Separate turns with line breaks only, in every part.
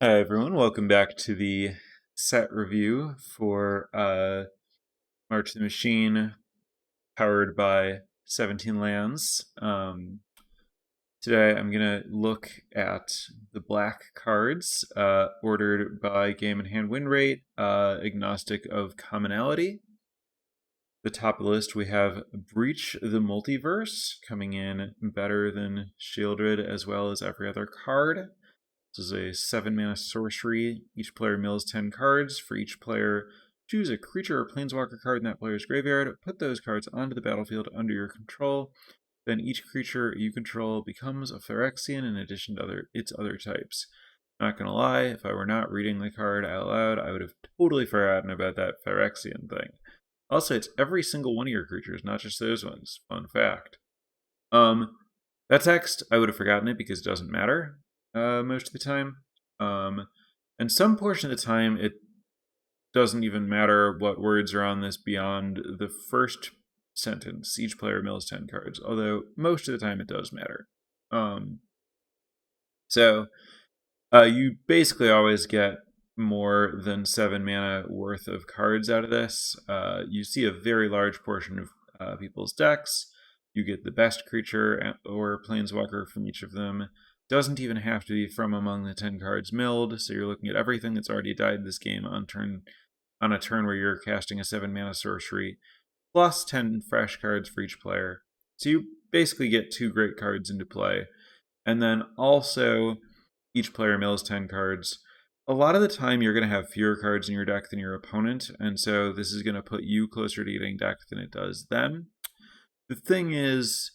Hi everyone, welcome back to the set review for March of the Machine, powered by 17 lands. Today I'm going to look at the black cards, ordered by game and hand win rate, agnostic of commonality. The top of the list we have Breach the Multiverse, coming in better than Shieldred as well as every other card. This is a 7 mana sorcery. Each player mills 10 cards. For each player, choose a creature or planeswalker card in that player's graveyard. Put those cards onto the battlefield under your control. Then each creature you control becomes a Phyrexian in addition to its other types. Not gonna lie, if I were not reading the card out loud, I would have totally forgotten about that Phyrexian thing. Also, it's every single one of your creatures, not just those ones. Fun fact. That text, I would have forgotten it because it doesn't matter most of the time. And some portion of the time, it doesn't even matter what words are on this beyond the first sentence. Each player mills 10 cards, although most of the time it does matter. So you basically always get more than 7 mana worth of cards out of this. You see a very large portion of people's decks. You get the best creature or planeswalker from each of them. Doesn't even have to be from among the 10 cards milled, so you're looking at everything that's already died this game on a turn where you're casting a 7 mana sorcery, plus 10 fresh cards for each player. So you basically get 2 great cards into play. And then also, each player mills 10 cards. A lot of the time, you're going to have fewer cards in your deck than your opponent, and so this is going to put you closer to getting decked than it does them. The thing is,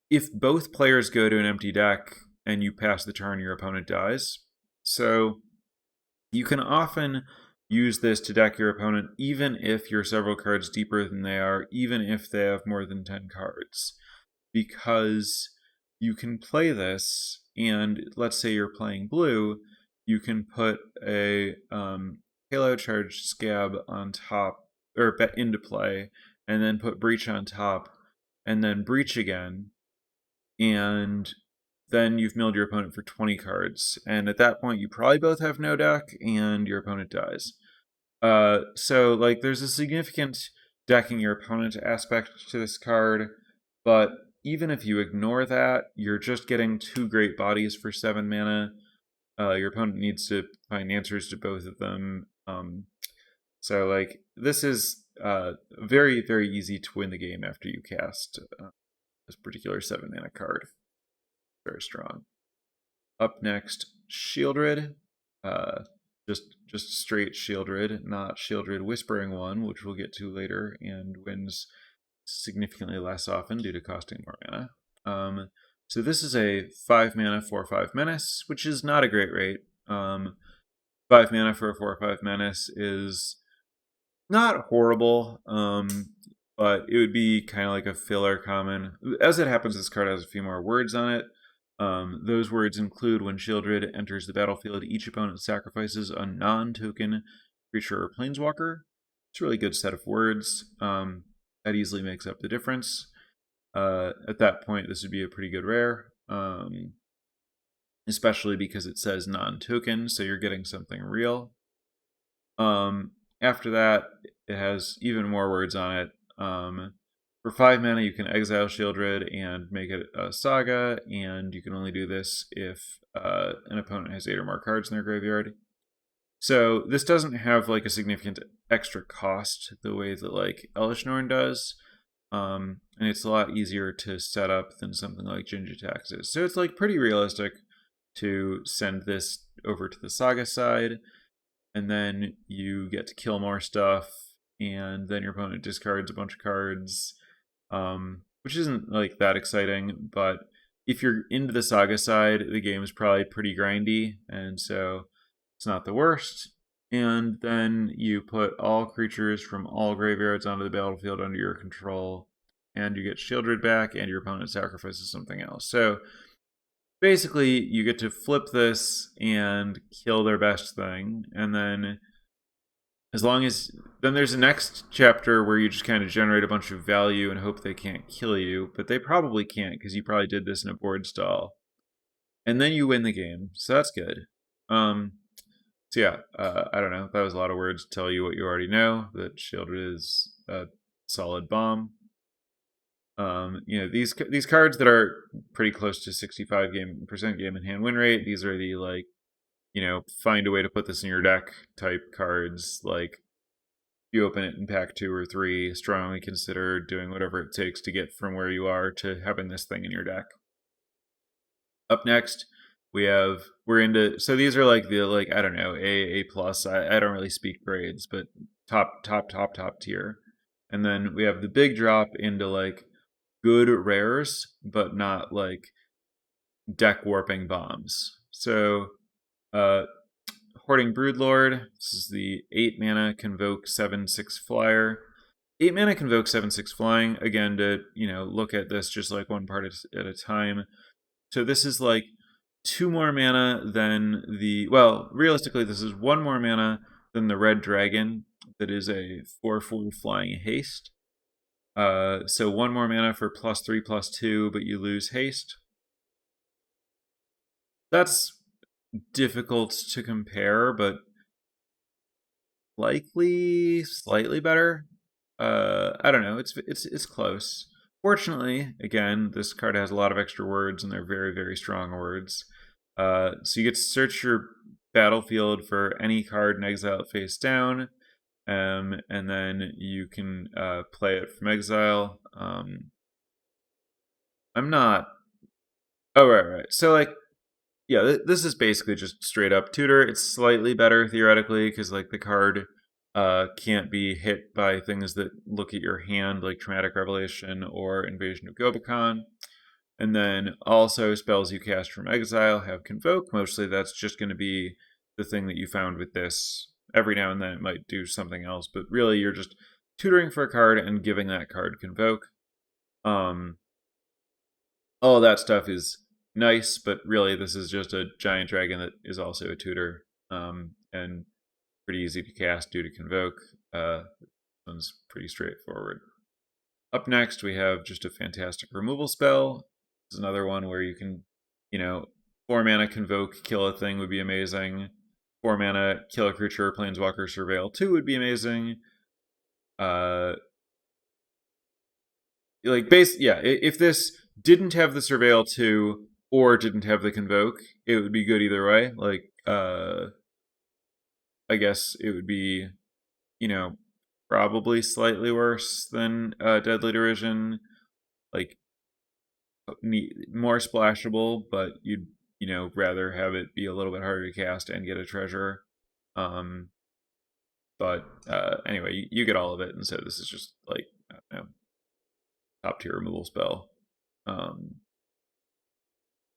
if both players go to an empty deck and you pass the turn, your opponent dies. So you can often use this to deck your opponent, even if you're several cards deeper than they are, even if they have more than 10 cards. Because you can play this, and let's say you're playing blue, you can put a Halo Charged Scab on top, or into play, and then put Breach on top, and then Breach again, and then you've milled your opponent for 20 cards. And at that point, you probably both have no deck, and your opponent dies. So, like, there's a significant decking your opponent aspect to this card, but even if you ignore that, you're just getting 2 great bodies for 7 mana. Your opponent needs to find answers to both of them. So, like, this is very, very easy to win the game after you cast this particular 7 mana card. Very strong. Up next, Shieldred. Just straight Shieldred, not Shieldred Whispering One, which we'll get to later, and wins significantly less often due to costing more mana. So this is a 5 mana 4/5 menace, which is not a great rate. 5 mana for a 4/5 menace is not horrible, but it would be kind of like a filler common. As it happens, this card has a few more words on it. Those words include when Shieldred enters the battlefield, each opponent sacrifices a non-token creature or planeswalker. It's a really good set of words. That easily makes up the difference. At that point, this would be a pretty good rare, especially because it says non-token, so you're getting something real. After that, it has even more words on it. For 5 mana, you can exile Shieldred and make it a saga, and you can only do this if an opponent has 8 or more cards in their graveyard. So this doesn't have like a significant extra cost the way that like Elish Norn does, and it's a lot easier to set up than something like Jin-Gitaxias is. So it's like pretty realistic to send this over to the saga side, and then you get to kill more stuff, and then your opponent discards a bunch of cards, which isn't like that exciting, but if you're into the saga side, the game is probably pretty grindy, and so it's not the worst. And then you put all creatures from all graveyards onto the battlefield under your control, and you get Shieldred back, and your opponent sacrifices something else. So basically, you get to flip this and kill their best thing, and then then there's a next chapter where you just kind of generate a bunch of value and hope they can't kill you, but they probably can't because you probably did this in a board stall. And then you win the game, so that's good. Um, so yeah, I don't know. That was a lot of words to tell you what you already know. That Shieldred is a solid bomb. These cards that are pretty close to 65 percent game in hand win rate. These are the like, find a way to put this in your deck type cards. Like you open it in pack 2 or 3, strongly consider doing whatever it takes to get from where you are to having this thing in your deck. Up next, we're into, so these are like the, like, I don't know, A plus. I don't really speak grades, but top tier. And then we have the big drop into like good rares, but not like deck warping bombs. So Hoarding Broodlord. This is the 8 mana Convoke 7/6 flyer. 8 mana Convoke 7/6 flying. Again, to look at this just like one part at a time. So this is like 2 more mana than realistically this is 1 more mana than the Red Dragon that is a 4/4 flying haste. So 1 more mana for +3/+2, but you lose haste. That's difficult to compare, but likely slightly better. I don't know. It's close. Fortunately, again, this card has a lot of extra words, and they're very, very strong words. So you get to search your battlefield for any card in exile face down, and then you can play it from exile. I'm not. Oh, right. So like, yeah, this is basically just straight up tutor. It's slightly better theoretically because like the card can't be hit by things that look at your hand, like Traumatic Revelation or Invasion of Gobekon. And then also spells you cast from exile have Convoke. Mostly that's just going to be the thing that you found with this. Every now and then it might do something else, but really you're just tutoring for a card and giving that card Convoke. All that stuff is nice, but really this is just a giant dragon that is also a tutor, and pretty easy to cast due to Convoke. This one's pretty straightforward. Up next, we have just a fantastic removal spell. This is another one where you can, 4 mana Convoke, kill a thing would be amazing. 4 mana, kill a creature, Planeswalker, Surveil 2 would be amazing. If this didn't have the Surveil 2 or didn't have the Convoke, it would be good either way. Like, I guess it would be, probably slightly worse than Deadly Derision. Like, more splashable, but you'd, rather have it be a little bit harder to cast and get a treasure. But anyway, you get all of it, and so this is just like, I don't know, top tier removal spell.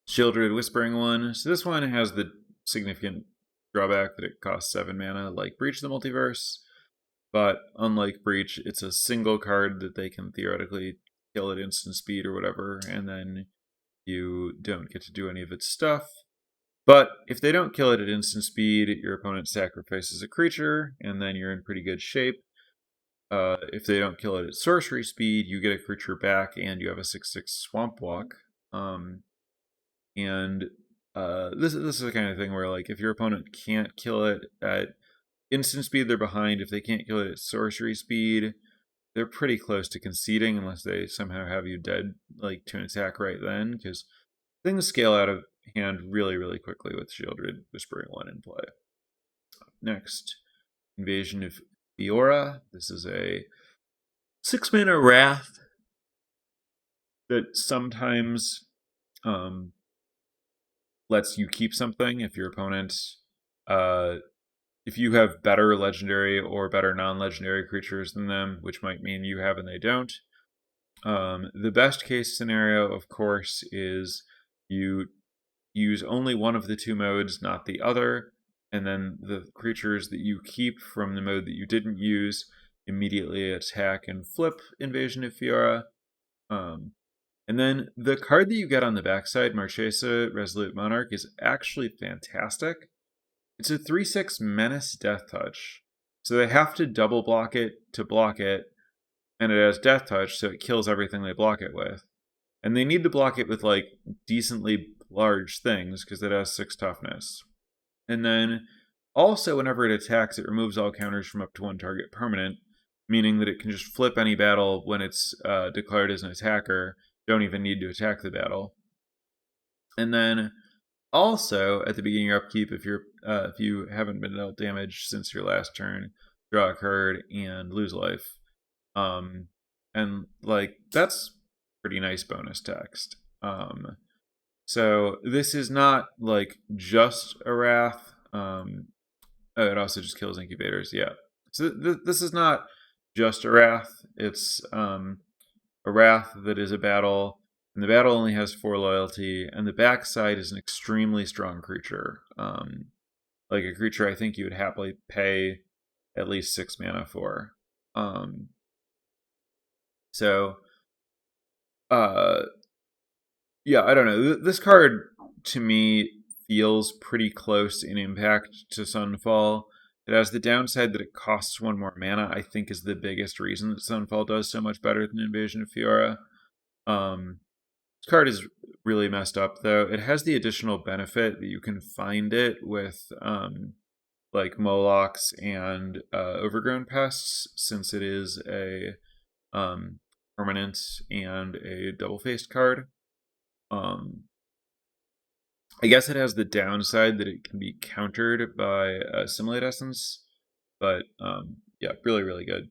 Shieldred Whispering one. So this one has the significant drawback that it costs 7 mana, like Breach the Multiverse. But unlike Breach, it's a single card that they can theoretically kill at instant speed or whatever, and then you don't get to do any of its stuff. But if they don't kill it at instant speed, your opponent sacrifices a creature, and then you're in pretty good shape. If they don't kill it at sorcery speed, you get a creature back, and you have a 6/6 Swamp Walk. This is the kind of thing where, like, if your opponent can't kill it at instant speed, they're behind. If they can't kill it at sorcery speed, they're pretty close to conceding unless they somehow have you dead, like, to an attack right then, because things scale out of hand really, really quickly with Shieldred Whispering 1 in play. Next, Invasion of Fiora. This is a 6 mana Wrath that sometimes lets you keep something if your opponent, if you have better legendary or better non-legendary creatures than them, which might mean you have and they don't. The best case scenario, of course, is you use only one of the 2 modes, not the other, and then the creatures that you keep from the mode that you didn't use immediately attack and flip Invasion of Fiora. And then the card that you get on the backside, Marchesa, Resolute Monarch, is actually fantastic. It's a 3/6 Menace Death Touch. So they have to double block it to block it, and it has Death Touch, so it kills everything they block it with. And they need to block it with, like, decently large things, because it has 6 toughness. And then also, whenever it attacks, it removes all counters from up to one target permanent, meaning that it can just flip any battle when it's declared as an attacker. Don't even need to attack the battle. And then also, at the beginning of your upkeep, if you haven't been dealt damage since your last turn, draw a card and lose life. And like that's pretty nice bonus text. So this is not like just a wrath. Oh, it also just kills incubators. Yeah. So this is not just a wrath. It's a wrath that is a battle, and the battle only has 4 loyalty, and the backside is an extremely strong creature. Like a creature I think you would happily pay at least 6 mana for. So, yeah, I don't know. This card to me feels pretty close in impact to Sunfall. It has the downside that it costs 1 more mana. I think is the biggest reason that Sunfall does so much better than Invasion of Fiora. This card is really messed up though. It has the additional benefit that you can find it with like Molochs and Overgrown Pests, since it is a permanent and a double-faced card. I guess it has the downside that it can be countered by Assimilate Essence, but yeah, really, really good.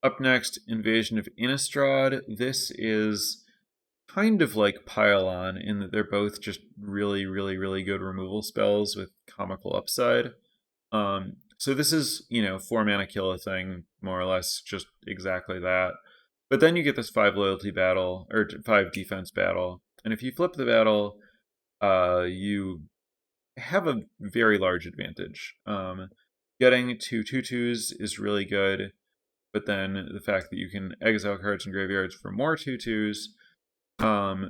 Up next, Invasion of Innistrad. This is kind of like Pile-On in that they're both just really, really, really good removal spells with comical upside. So this is, 4 mana kill a thing, more or less, just exactly that. But then you get this 5 loyalty battle, or 5 defense battle, and if you flip the battle, you have a very large advantage. Getting 2 2/2s is really good, but then the fact that you can exile cards and graveyards for more 2/2s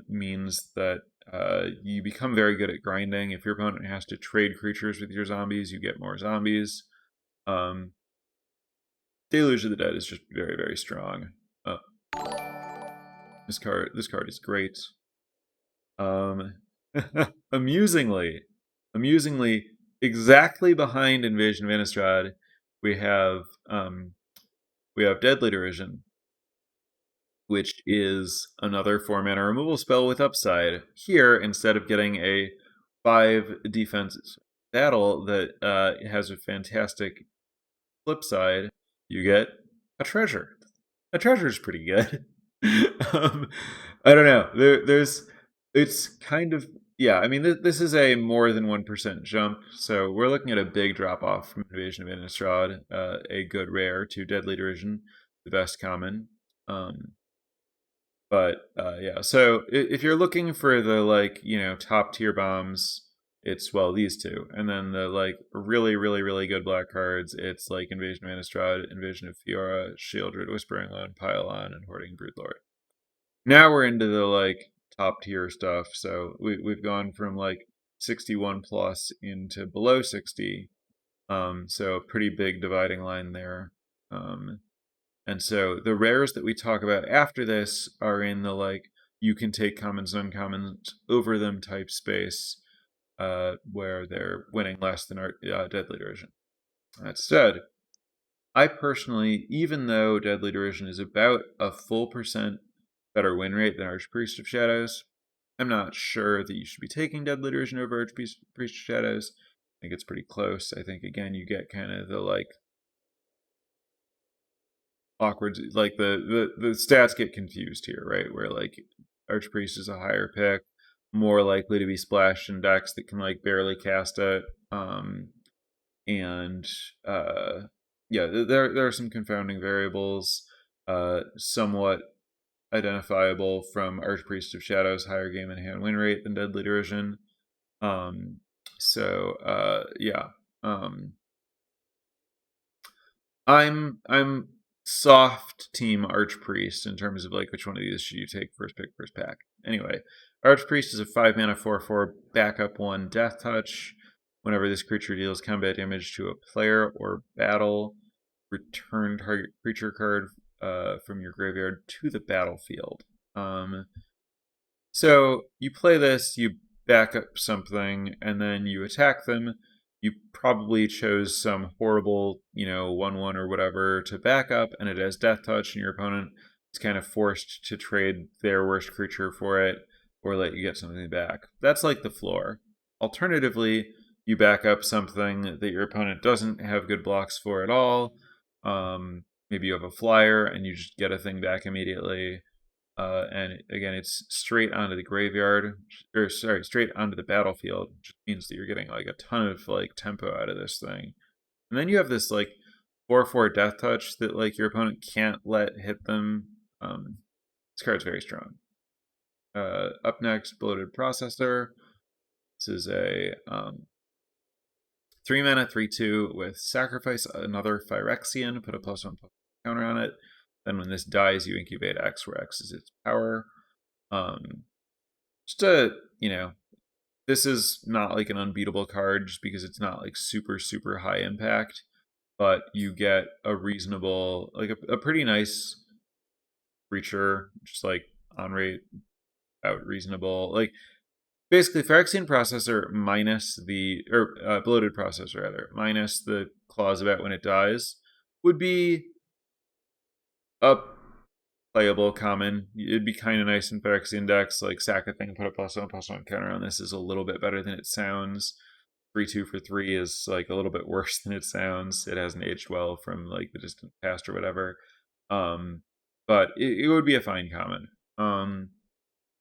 means that you become very good at grinding. If your opponent has to trade creatures with your zombies, you get more zombies. Deluge of the Dead is just very, very strong. This card is great. Amusingly, exactly behind Invasion of Innistrad, we have Deadly Derision, which is another 4 mana removal spell with upside. Here, instead of getting a 5 defense battle that has a fantastic flip side, you get a treasure. A treasure is pretty good. I don't know. It's kind of, yeah. I mean, this is a more than 1% jump, so we're looking at a big drop off from Invasion of Innistrad, a good rare, to Deadly Derision, the best common. But yeah, so if you're looking for the top tier bombs, it's these two, and then the really, really, really good black cards, it's like Invasion of Innistrad, Invasion of Fiora, Shieldred, Whispering Loan, Pile-On, and Hoarding Broodlord. Now we're into the top tier stuff. So we've gone from 61 plus into below 60. So a pretty big dividing line there. And so the rares that we talk about after this are in the you can take commons and uncommons over them type space, where they're winning less than our Deadly Derision. That said, I personally, even though Deadly Derision is about a full % better win rate than Archpriest of Shadows, I'm not sure that you should be taking Deadly Derision over Archpriest of Shadows. I think it's pretty close. I think, again, you get kind of the awkward, the stats get confused here, right? Where Archpriest is a higher pick, more likely to be splashed in decks that can barely cast it. And yeah, there are some confounding variables, somewhat identifiable from Archpriest of Shadows' higher game and hand win rate than Deadly Derision. Yeah. I'm soft team Archpriest in terms of which one of these should you take first pick, first pack. Anyway, Archpriest is a 5 mana 4/4 backup 1 death touch. Whenever this creature deals combat damage to a player or battle, return target creature card from your graveyard to the battlefield. So you play this, you back up something, and then you attack them. You probably chose some horrible, 1/1 or whatever to back up, and it has Death Touch, and your opponent is kind of forced to trade their worst creature for it, or let you get something back. That's like the floor. Alternatively, you back up something that your opponent doesn't have good blocks for at all. Maybe you have a flyer, and you just get a thing back immediately. And again, it's straight onto the graveyard, or sorry, straight onto the battlefield, which means that you're getting like a ton of like tempo out of this thing. And then you have this like 4/4 Death Touch that like your opponent can't let hit them. This card's very strong. Up next, Bloated Processor. This is a 3 mana 3/2 with sacrifice another Phyrexian, put a +1/+1 counter on it. Then when this dies, you incubate X, where X is its power. Just this is not like an unbeatable card just because it's not like super, super high impact, but you get a reasonable, like a pretty nice creature, just like on rate, out reasonable. Like basically Phyrexian Processor minus Bloated Processor rather, minus the clause about when it dies would be a playable common. It'd be kind of nice in Phyrexian decks, like sack a thing, put a +1/+1 counter on this is a little bit better than it sounds. 3/2 for 3 is like a little bit worse than it sounds. It hasn't aged well from like the distant past or whatever. But it would be a fine common.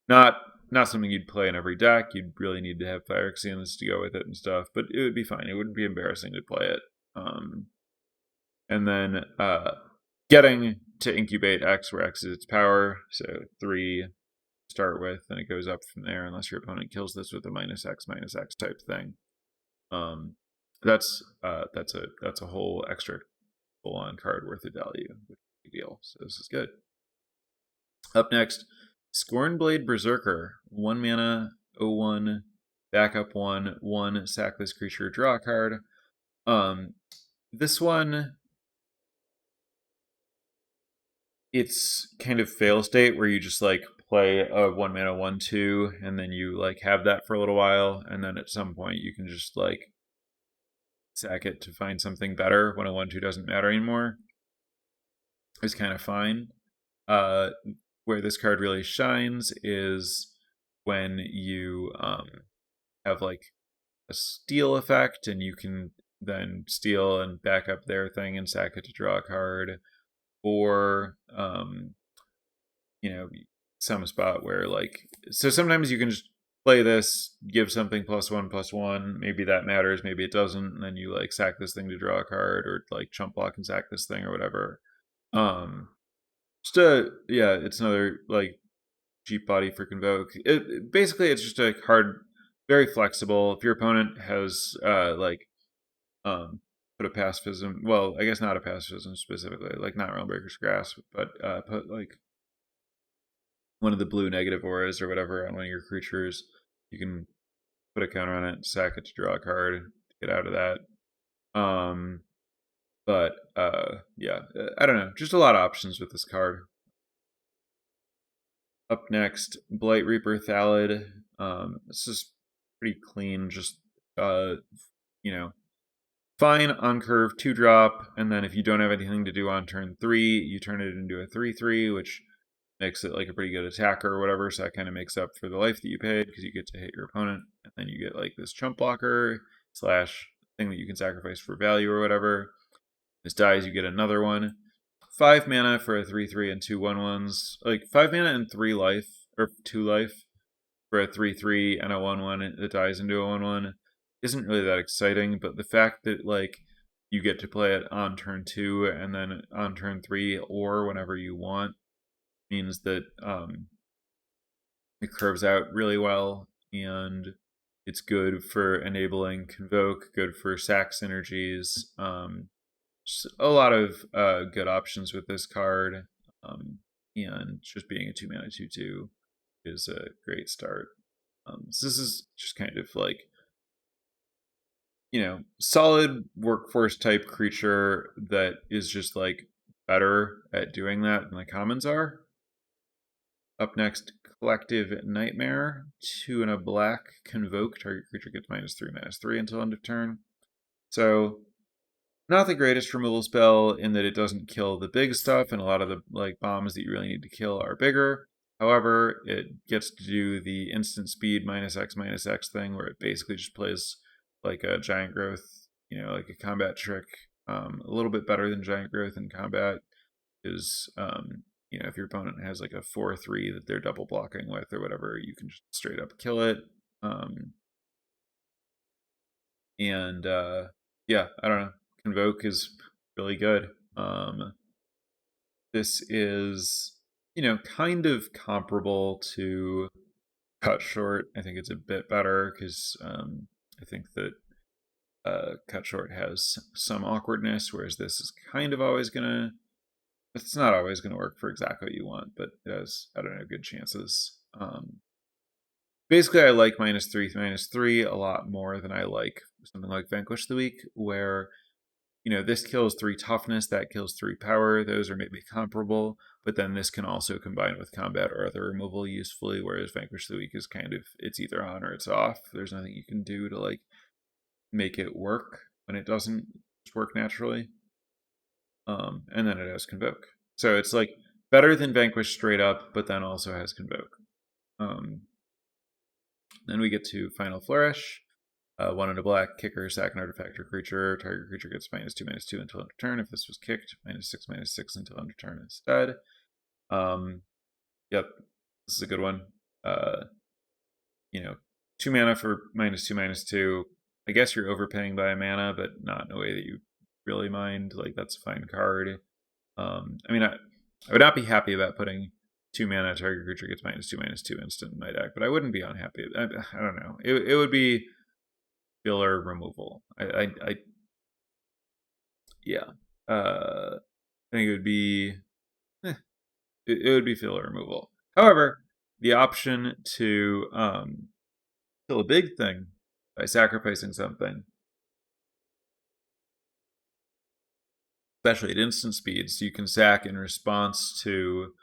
Not something you'd play in every deck. You'd really need to have Phyrexians to go with it and stuff, but it would be fine. It wouldn't be embarrassing to play it. And then getting to incubate X, where X is its power, so 3 to start with, and it goes up from there unless your opponent kills this with a -X type thing. That's a whole extra full-on card worth of value, which is a big deal. So this is good. Up next, Scornblade Berserker, 1 mana, 0/1, backup 1/1, sack this creature, draw a card. This one, it's kind of fail state where you just like play a 1 mana 1/2, and then you like have that for a little while, and then at some point you can just like sack it to find something better when a 1/2 doesn't matter anymore. It's kind of fine. Where this card really shines is when you have like a steal effect, and you can then steal and back up their thing and sack it to draw a card, or some spot where like, so sometimes you can just play this, give something +1/+1, maybe that matters, maybe it doesn't, and then you like sack this thing to draw a card, or like chump block and sack this thing or whatever. It's another like cheap body for Convoke. Basically it's just a card, very flexible. If your opponent has put a pacifism, well, I guess not a pacifism specifically, like not Realmbreaker's Grasp, but put like one of the blue negative auras or whatever on one of your creatures, you can put a counter on it, sack it to draw a card, to get out of that. I don't know, just a lot of options with this card. Up next, Blight Reaper Thallid. This is pretty clean, just fine on curve, 2-drop, and then if you don't have anything to do on turn 3, you turn it into a 3/3, which makes it like a pretty good attacker or whatever, so that kind of makes up for the life that you paid, because you get to hit your opponent, and then you get like this chump blocker / thing that you can sacrifice for value or whatever. This dies, you get another one. 5 mana for a 3/3 and 2 1/1s. Like 5 mana and 3 life, or 2 life for a 3/3 and a 1/1 that dies into a 1/1 isn't really that exciting, but the fact that like you get to play it on turn 2 and then on turn 3 or whenever you want means that it curves out really well, and it's good for enabling Convoke, good for sack synergies. Just a lot of good options with this card, and just being a 2 mana 2/2 is a great start. So this is just kind of like, solid workforce type creature that is just like better at doing that than the commons are. Up next, Collective Nightmare, 2 and a black, Convoke, target creature gets -3/-3 until end of turn. So, not the greatest removal spell in that it doesn't kill the big stuff, and a lot of the like bombs that you really need to kill are bigger. However, it gets to do the instant speed -X/-X thing, where it basically just plays like a giant growth, like a combat trick. A little bit better than giant growth in combat is, if your opponent has like a 4/3 that they're double blocking with or whatever, you can just straight up kill it. And yeah, I don't know. Convoke is really good. This is, kind of comparable to Cut Short. I think it's a bit better because I think that Cut Short has some awkwardness, whereas this is kind of always gonna. It's not always gonna work for exactly what you want, but it has, I don't know, good chances. Basically, I like -3/-3 a lot more than I like something like Vanquish the Weak, where this kills 3 toughness, that kills 3 power. Those are maybe comparable, but then this can also combine with combat or other removal usefully, whereas Vanquish the Weak is kind of, it's either on or it's off. There's nothing you can do to like make it work when it doesn't just work naturally. And then it has Convoke. So it's like better than Vanquish straight up, but then also has Convoke. Then we get to Final Flourish. 1 and a black, kicker, sack an artifact or creature. Target creature gets -2/-2 until end of turn. If this was kicked, -6/-6 until end of turn instead. Yep, this is a good one. 2 mana for -2/-2. I guess you're overpaying by a mana, but not in a way that you really mind. Like, that's a fine card. I would not be happy about putting 2 mana, target creature gets -2/-2 instant in my deck, but I wouldn't be unhappy. I don't know. It would be filler removal. Yeah. I think it would be it would be filler removal. However, the option to kill a big thing by sacrificing something, especially at instant speeds, you can sack in response to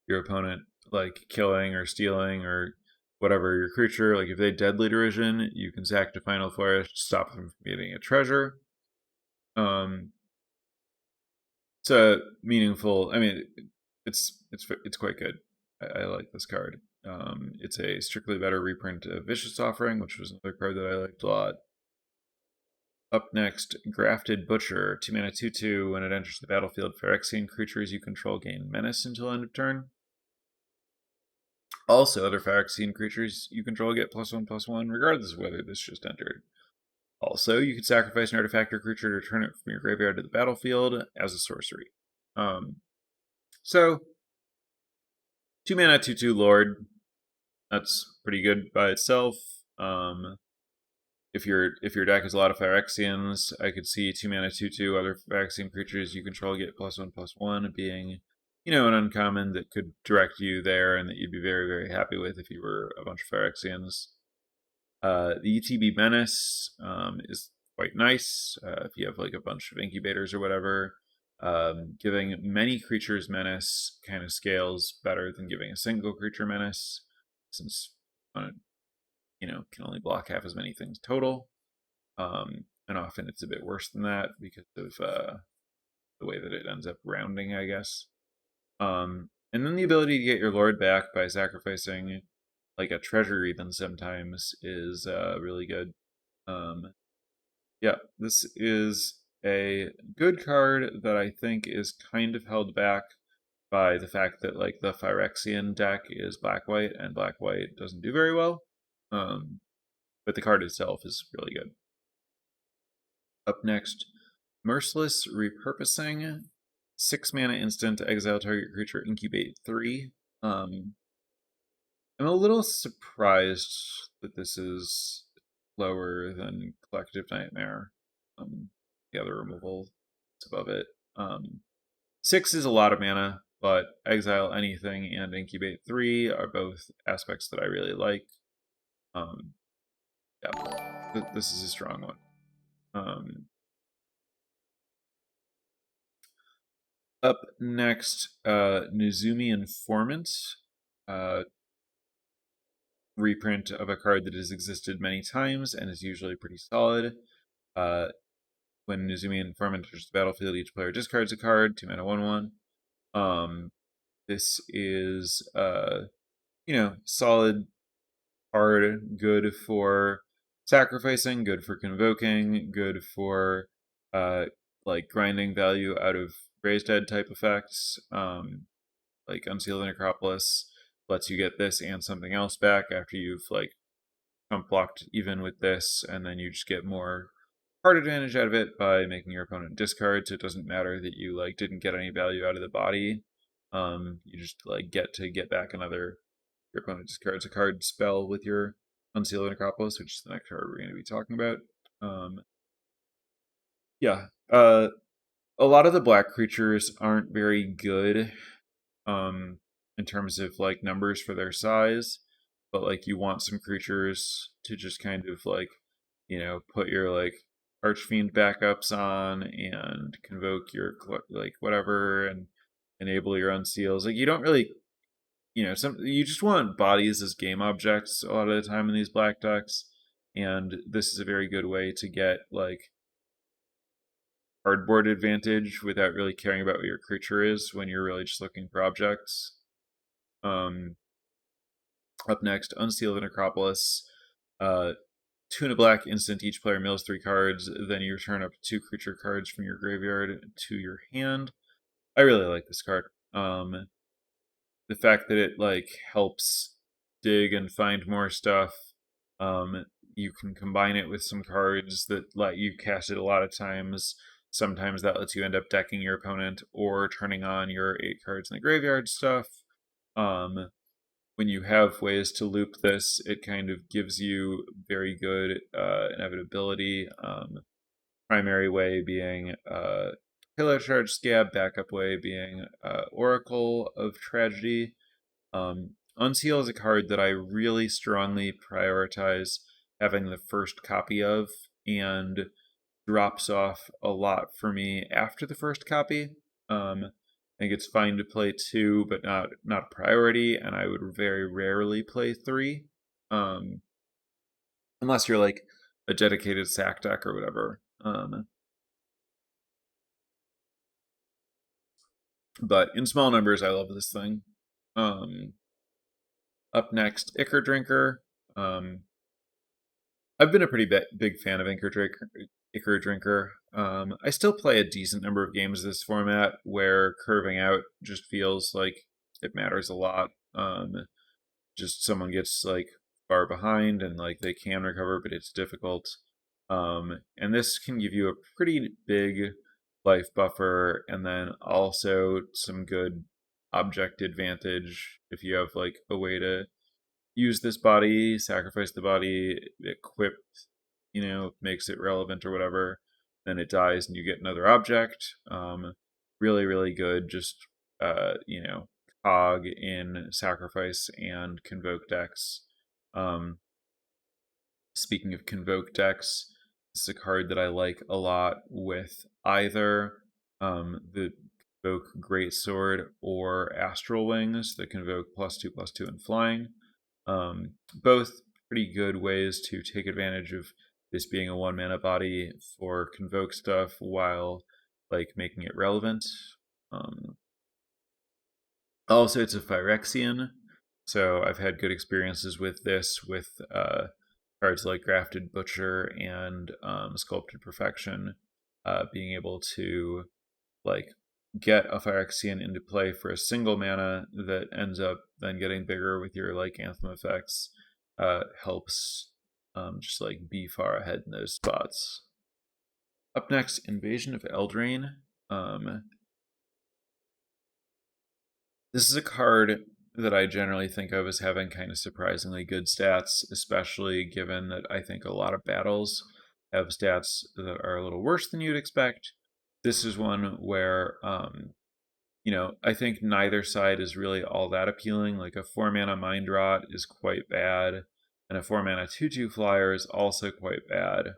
your opponent like killing or stealing or whatever your creature. Like if they Deadly Derision, you can sack to Final Flourish to stop them from getting a treasure. It's a meaningful. It's quite good. I like this card. It's a strictly better reprint of Vicious Offering, which was another card that I liked a lot. Up next, Grafted Butcher, 2 mana 2/2. When it enters the battlefield, Phyrexian creatures you control gain menace until end of turn. Also, other Phyrexian creatures you control get +1/+1, regardless of whether this just entered. Also, you can sacrifice an artifact or creature to return it from your graveyard to the battlefield as a sorcery. So, 2 mana 2/2 Lord. That's pretty good by itself. If your deck has a lot of Phyrexians, I could see 2 mana 2/2 other Phyrexian creatures you control get +1/+1 being, an uncommon that could direct you there and that you'd be very, very happy with if you were a bunch of Phyrexians. The ETB Menace is quite nice if you have like a bunch of incubators or whatever. Giving many creatures menace kind of scales better than giving a single creature menace, since can only block half as many things total. And often it's a bit worse than that because of the way that it ends up rounding, I guess. And then the ability to get your Lord back by sacrificing like a treasure even sometimes is really good. Yeah, this is a good card that I think is kind of held back by the fact that like the Phyrexian deck is black-white and black-white doesn't do very well. But the card itself is really good. Up next, Merciless Repurposing. 6 mana instant, exile target creature, incubate 3. I'm a little surprised that this is lower than Collective Nightmare. The other removal is above it. 6 is a lot of mana, but exile anything and incubate 3 are both aspects that I really like. Yeah, this is a strong one. Up next, Nizumi Informant. reprint of a card that has existed many times and is usually pretty solid. When Nezumi Inform enters the battlefield, each player discards a card, 2 mana, 1/1. This is solid card, good for sacrificing, good for convoking, good for like grinding value out of raised dead type effects. Like Unseal the Necropolis lets you get this and something else back after you've like trump blocked even with this, and then you just get more card advantage out of it by making your opponent discard, so it doesn't matter that you like didn't get any value out of the body. You just like get to get back another, your opponent discards a card spell with your Unseal the Necropolis, which is the next card we're going to be talking about. Yeah, a lot of the black creatures aren't very good in terms of like numbers for their size, but like you want some creatures to just kind of like, put your like Archfiend backups on and convoke your like whatever and enable your unseals. Like you don't really, you just want bodies as game objects a lot of the time in these black decks, and this is a very good way to get like cardboard advantage without really caring about what your creature is when you're really just looking for objects. Up next, Unseal the Necropolis. 2 and a black instant, each player mills 3 cards, then you return up to 2 creature cards from your graveyard to your hand. I really like this card. The fact that it like helps dig and find more stuff. You can combine it with some cards that let you cast it a lot of times. Sometimes that lets you end up decking your opponent or turning on your 8 cards in the graveyard stuff. When you have ways to loop this, it kind of gives you very good inevitability. Primary way being Pillar Charge Scab, backup way being Oracle of Tragedy. Unseal is a card that I really strongly prioritize having the first copy of, and drops off a lot for me after the first copy. I think it's fine to play 2, but not a priority, and I would very rarely play 3. Unless you're like a dedicated sack deck or whatever. But in small numbers, I love this thing. Up next, Ichor Drinker. I've been a pretty big fan of Ichor Drinker. I still play a decent number of games of this format where curving out just feels like it matters a lot. Just someone gets like far behind and like they can recover, but it's difficult. And this can give you a pretty big life buffer, and then also some good object advantage if you have like a way to use this body, sacrifice the body, equip, makes it relevant or whatever, then it dies and you get another object. Really, really good. Just, cog in sacrifice and convoke decks. Speaking of convoke decks, this is a card that I like a lot with either the convoke Greatsword or Astral Wings that convoke +2/+2 and flying. Both pretty good ways to take advantage of this being a 1 mana body for convoke stuff while like making it relevant. Also, it's a Phyrexian, so I've had good experiences with this with cards like Grafted Butcher and Sculpted Perfection, being able to like get a Phyrexian into play for a single mana that ends up then getting bigger with your like Anthem effects, helps just like be far ahead in those spots. Up next, Invasion of Eldraine. This is a card that I generally think of as having kind of surprisingly good stats, especially given that I think a lot of battles have stats that are a little worse than you'd expect. This is one where, I think neither side is really all that appealing. Like a 4 mana Mind Rot is quite bad, and a 4 mana 2/2 flyer is also quite bad.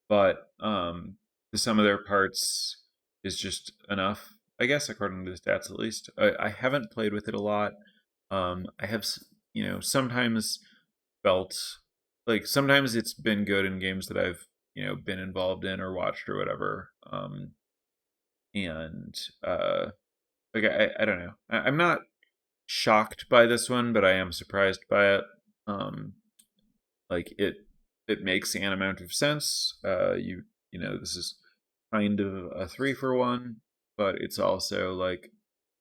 But the sum of their parts is just enough, I guess, according to the stats at least. I haven't played with it a lot. I have, sometimes felt like sometimes it's been good in games that I've been involved in or watched or whatever. And like I don't know. I'm not shocked by this one, but I am surprised by it. Um, like it makes an amount of sense. This is kind of a 3-for-1, but it's also like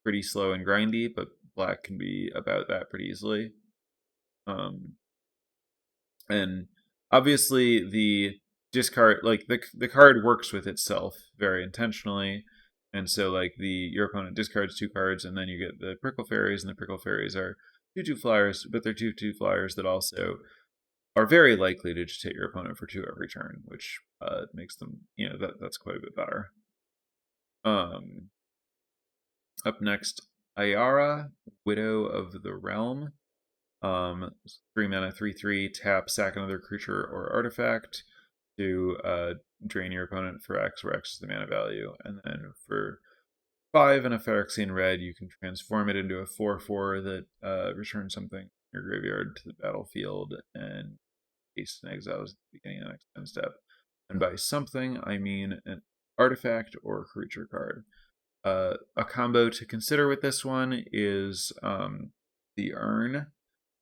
pretty slow and grindy. But black can be about that pretty easily. Um, and obviously the discard, like the card works with itself very intentionally. And so like your opponent discards 2 cards, and then you get the prickle fairies, and the prickle fairies are 2/2 flyers, but they're 2/2 flyers that also are very likely to just hit your opponent for 2 every turn, which makes them, that's quite a bit better. Up next, Ayara, Widow of the Realm. 3 mana, 3/3, tap, sack another creature or artifact to drain your opponent for X, where X is the mana value. And then for 5 and a Phyrexian red, you can transform it into a 4/4 that returns something from your graveyard to the battlefield and haste and exiles at the beginning of the next end step. And by something, I mean an artifact or creature card. A combo to consider with this one is the Urn.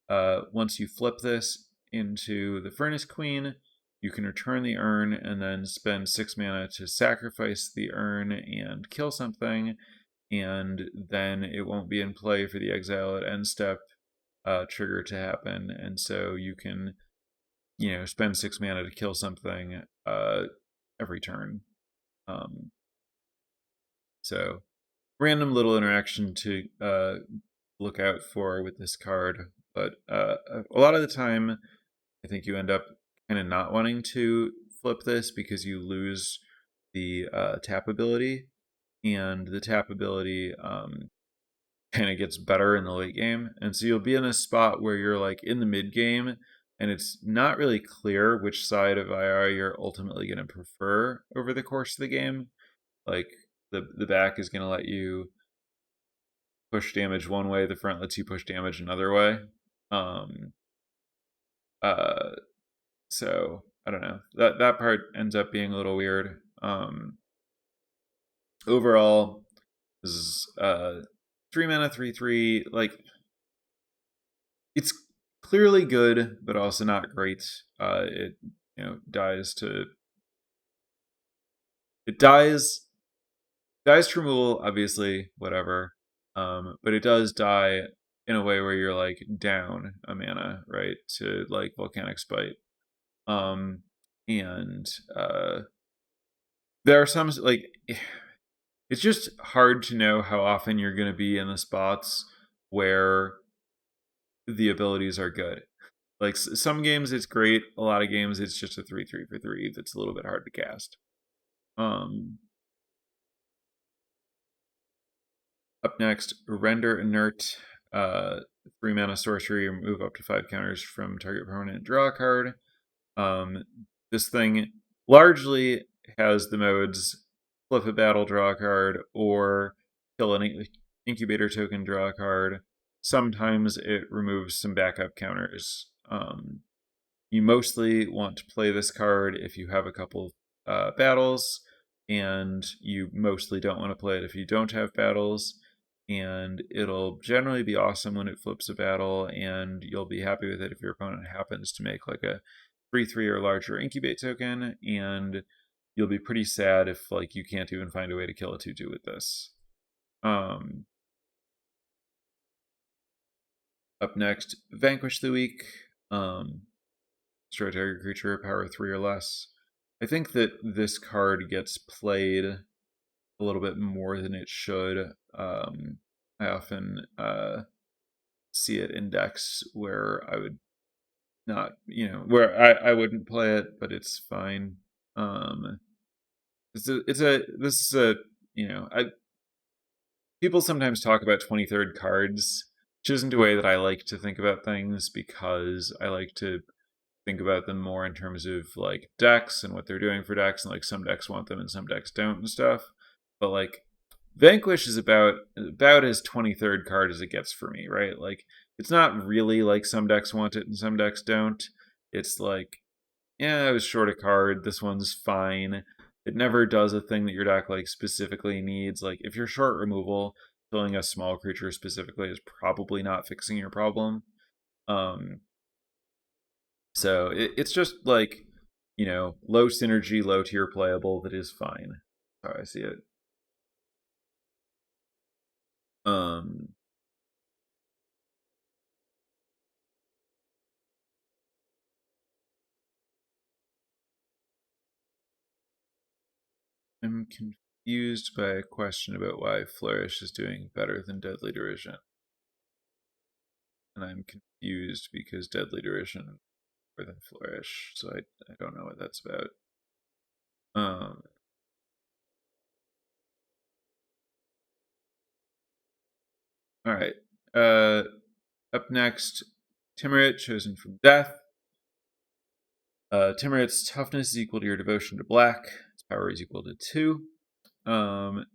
Once you flip this into the Furnace Queen, you can return the Urn and then spend 6 mana to sacrifice the Urn and kill something, and then it won't be in play for the exile at end step trigger to happen, and so you can spend 6 mana to kill something every turn. So random little interaction to look out for with this card, but a lot of the time I think you end up kind of not wanting to flip this because you lose the tap ability, and the tap ability kind of gets better in the late game, and so you'll be in a spot where you're like in the mid game and it's not really clear which side of IR you're ultimately going to prefer over the course of the game. Like the back is going to let you push damage one way, the front lets you push damage another way. So I don't know. That part ends up being a little weird. Overall, this is 3 mana, 3/3. Like, it's clearly good, but also not great. It dies to removal, obviously, whatever. But it does die in a way where you're like down a mana, right, to like Volcanic Spite. And there are some, like, it's just hard to know how often you're going to be in the spots where the abilities are good. Like, some games it's great, a lot of games it's just a 3/3 for 3 that's a little bit hard to cast. Up next, Render Inert, 3 mana sorcery, remove up to 5 counters from target permanent, draw a card. This thing largely has the modes flip a battle, draw a card, or kill an incubator token, draw a card. Sometimes it removes some backup counters. You mostly want to play this card if you have a couple battles, and you mostly don't want to play it if you don't have battles. And it'll generally be awesome when it flips a battle, and you'll be happy with it if your opponent happens to make like a 3/3 or larger incubate token, and you'll be pretty sad if like you can't even find a way to kill a 2/2 with this. Up next, Vanquish the Weak. Destroy target creature, power 3 or less. I think that this card gets played a little bit more than it should. I often see it in decks where I would not, where I wouldn't play it, but it's fine. People sometimes talk about 23rd cards, which isn't a way that I like to think about things, because I like to think about them more in terms of like decks and what they're doing for decks, and like some decks want them and some decks don't and stuff. But like Vanquish is about as 23rd card as it gets for me, right? Like it's not really like some decks want it and some decks don't. It's like, yeah, I was short a card. This one's fine. It never does a thing that your deck like specifically needs. Like if you're short removal, killing a small creature specifically is probably not fixing your problem. Um, so it's just like, low synergy, low tier playable that is fine. That's how I see it. Um, I'm confused by a question about why Flourish is doing better than Deadly Derision. And I'm confused because Deadly Derision better than Flourish, so I don't know what that's about. Um, all right. Up next, Timurit, chosen from Death. Timurit's toughness is equal to your devotion to black. Its power is equal to 2. And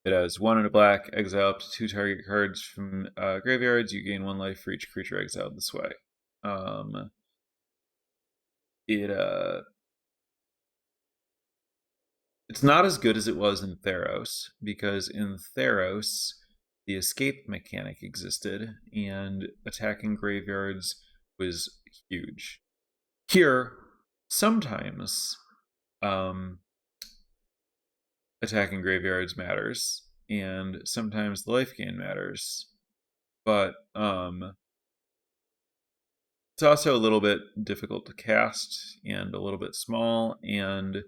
it has 1 and a black. Exile up to 2 target cards from graveyards. You gain 1 life for each creature exiled this way. It's not as good as it was in Theros, because in Theros, the escape mechanic existed, and attacking graveyards was huge. Here, sometimes attacking graveyards matters, and sometimes the life gain matters, but it's also a little bit difficult to cast and a little bit small, and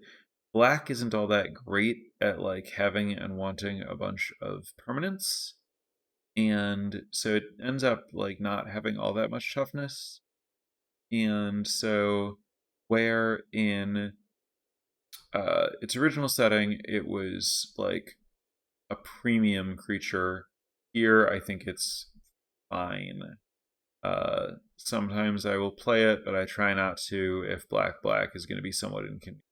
black isn't all that great at like having and wanting a bunch of permanents, and so it ends up like not having all that much toughness. And so where in its original setting it was like a premium creature, here I think it's fine. Sometimes I will play it, but I try not to if black is going to be somewhat inconvenient.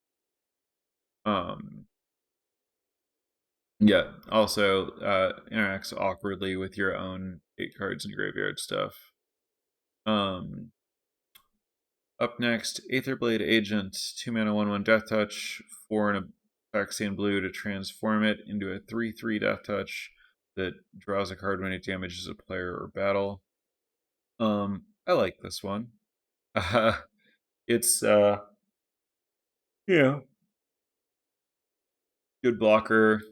Yeah, also interacts awkwardly with your own 8 cards and graveyard stuff. Up next, Aetherblade Agent, 2 mana, 1/1 Death Touch, 4 and a Phyrexian Blue to transform it into a 3/3 Death Touch that draws a card when it damages a player or battle. I like this one. It's good blocker,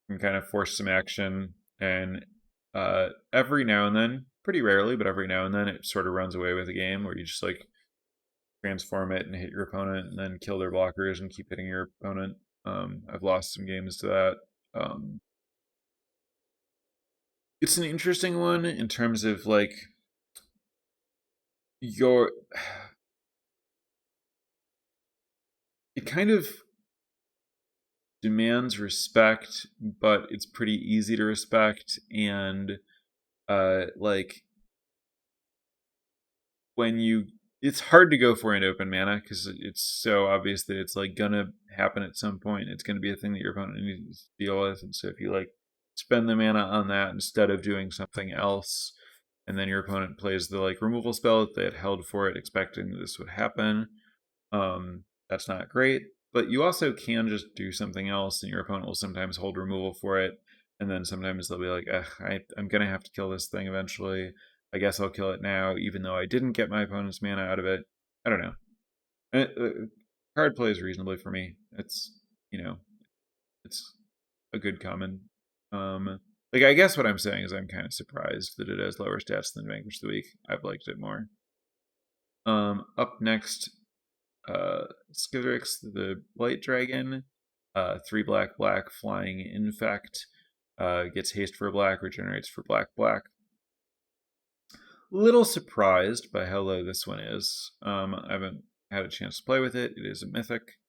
can kind of force some action, and every now and then, pretty rarely, but every now and then it sort of runs away with a game where you just like transform it and hit your opponent and then kill their blockers and keep hitting your opponent. I've lost some games to that. It's an interesting one in terms of like your it kind of demands respect, but it's pretty easy to respect, and like when you it's hard to go for an open mana because it's so obvious that it's like gonna happen at some point. It's gonna be a thing that your opponent needs to deal with, and so if you like spend the mana on that instead of doing something else, and then your opponent plays the like removal spell that they had held for it, expecting this would happen, that's not great. But you also can just do something else, and your opponent will sometimes hold removal for it, and then sometimes they'll be like, I'm gonna have to kill this thing eventually. I guess I'll kill it now, even though I didn't get my opponent's mana out of it. I don't know. Card plays reasonably for me. It's it's a good common. Like I guess what I'm saying is I'm kind of surprised that it has lower stats than Vanquish the Weak. I've liked it more. Up next, Skitterix the Blight Dragon, 3 black flying infect, gets haste for black, regenerates for black. Little surprised by how low this one is. I haven't had a chance to play with it. It is a mythic.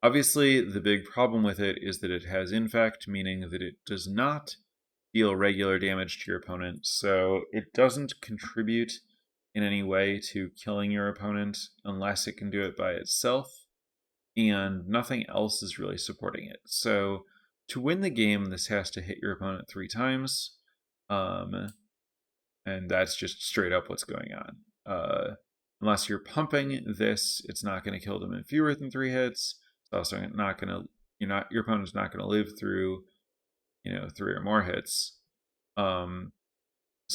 Obviously, the big problem with it is that it has infect, meaning that it does not deal regular damage to your opponent, so it doesn't contribute in any way to killing your opponent unless it can do it by itself, and nothing else is really supporting it. So to win the game, this has to hit your opponent 3 times. And that's just straight up what's going on. Unless you're pumping this, it's not going to kill them in fewer than 3 hits. It's also not going to, your opponent's not going to live through, 3 or more hits. So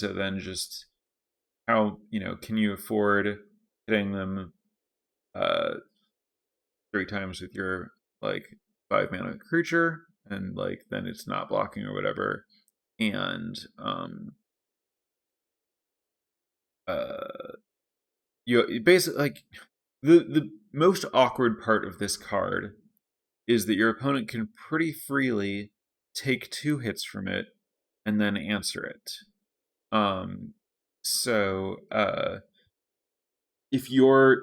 then just how, can you afford hitting them 3 times with your 5 mana creature, and then it's not blocking or whatever, and you basically the most awkward part of this card is that your opponent can pretty freely take 2 hits from it and then answer it. So if you're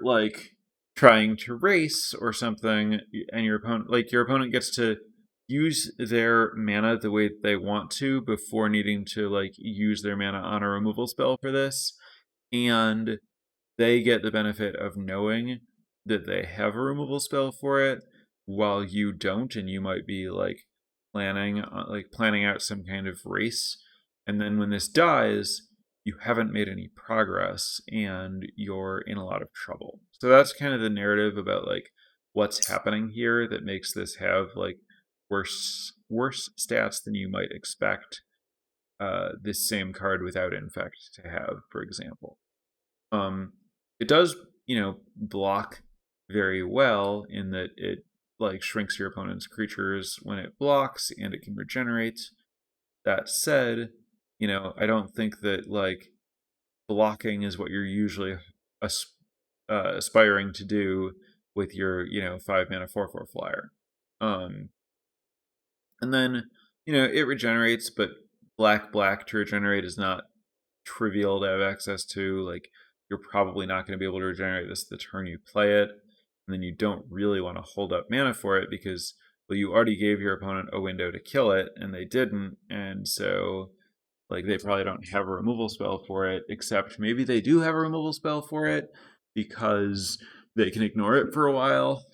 trying to race or something, and your opponent gets to use their mana the way they want to before needing to use their mana on a removal spell for this, and they get the benefit of knowing that they have a removal spell for it while you don't, and you might be planning out some kind of race, and then when this dies, you haven't made any progress and you're in a lot of trouble. So that's kind of the narrative about what's happening here that makes this have worse stats than you might expect this same card without Infect to have, for example. It does, block very well in that it shrinks your opponent's creatures when it blocks, and it can regenerate. That said, I don't think that blocking is what you're usually aspiring to do with your 5 mana 4/4 flyer. And then it regenerates, but black to regenerate is not trivial to have access to. You're probably not going to be able to regenerate this the turn you play it, and then you don't really want to hold up mana for it because, well, you already gave your opponent a window to kill it and they didn't, and so they probably don't have a removal spell for it, except maybe they do have a removal spell for it because they can ignore it for a while.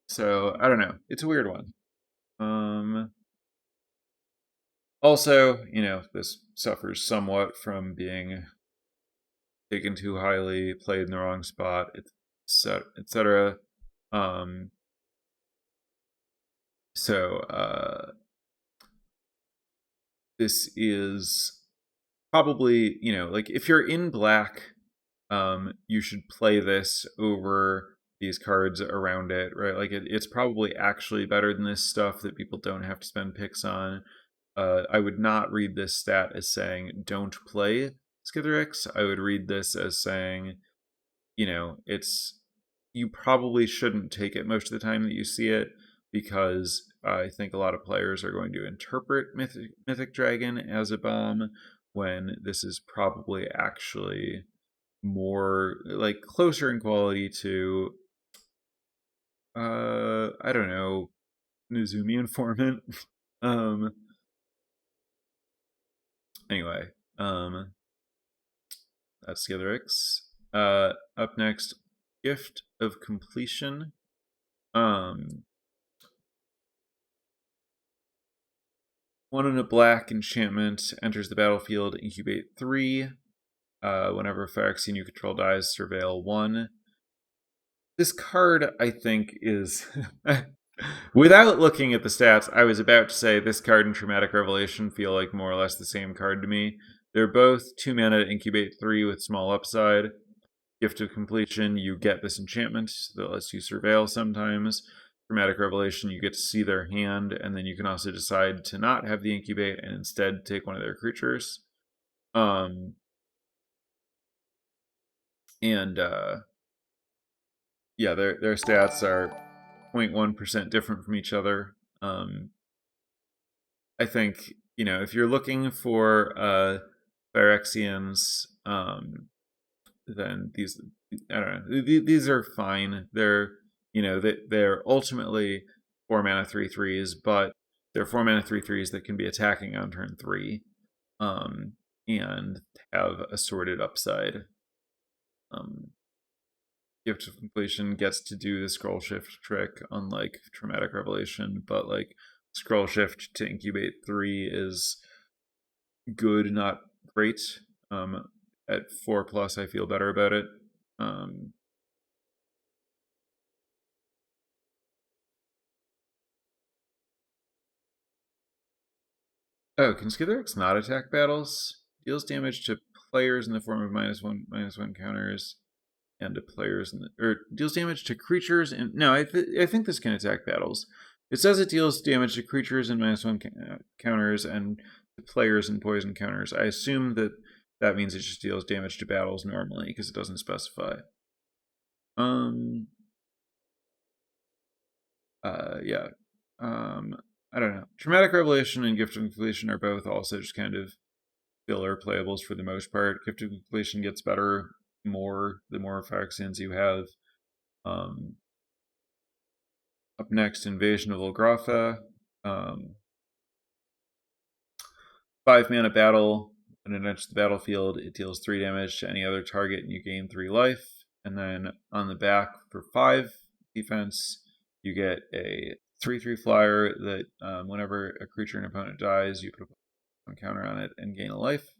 So I don't know, it's a weird one. Also, this suffers somewhat from being taken too highly, played in the wrong spot, etc. So this is probably, if you're in black, you should play this over these cards around it, right? It's probably actually better than this stuff that people don't have to spend picks on. I would not read this stat as saying don't play Skithiryx. I would read this as saying, you probably shouldn't take it most of the time that you see it, because I think a lot of players are going to interpret Mythic Dragon as a bomb when this is probably actually more closer in quality to I don't know, Nezumi Informant. Anyway, that's Skithiryx. Up next, Gift of Completion. 1 and a black enchantment enters the battlefield, incubate 3. Whenever a Phyrexian you control dies, surveil 1. This card, I think, is... Without looking at the stats, I was about to say this card and Traumatic Revelation feel like more or less the same card to me. They're both 2 mana to incubate 3 with small upside. Gift of Completion, you get this enchantment that lets you surveil sometimes. Traumatic Revelation, you get to see their hand, and then you can also decide to not have the incubate and instead take one of their creatures. Yeah, their stats are 0.1% different from each other. I think, if you're looking for Phyrexians, then these, I don't know, these are fine. They're, they're ultimately 4 mana 3/3s, but they're 4 mana 3/3s that can be attacking on turn 3, and have assorted upside. Gift of Completion gets to do the scroll shift trick, unlike Traumatic Revelation, but scroll shift to incubate 3 is good, not great. At 4 plus, I feel better about it. Oh, can Skithiryx not attack battles? Deals damage to players in the form of -1/-1 counters, and to players in the, or deals damage to creatures. And no, I think this can attack battles. It says it deals damage to creatures and -1 counters and to players and poison counters. I assume that means it just deals damage to battles normally because it doesn't specify. Yeah. I don't know. Traumatic Revelation and Gift of Completion are both also just kind of filler playables for the most part. Gift of Completion gets better the more Phyrexians you have. Up next, Invasion of Ulgrotha. 5 mana battle. When it enters the battlefield, it deals 3 damage to any other target and you gain 3 life. And then on the back for 5 defense, you get a 3/3 flyer that whenever a creature and opponent dies, you put a counter on it and gain a life.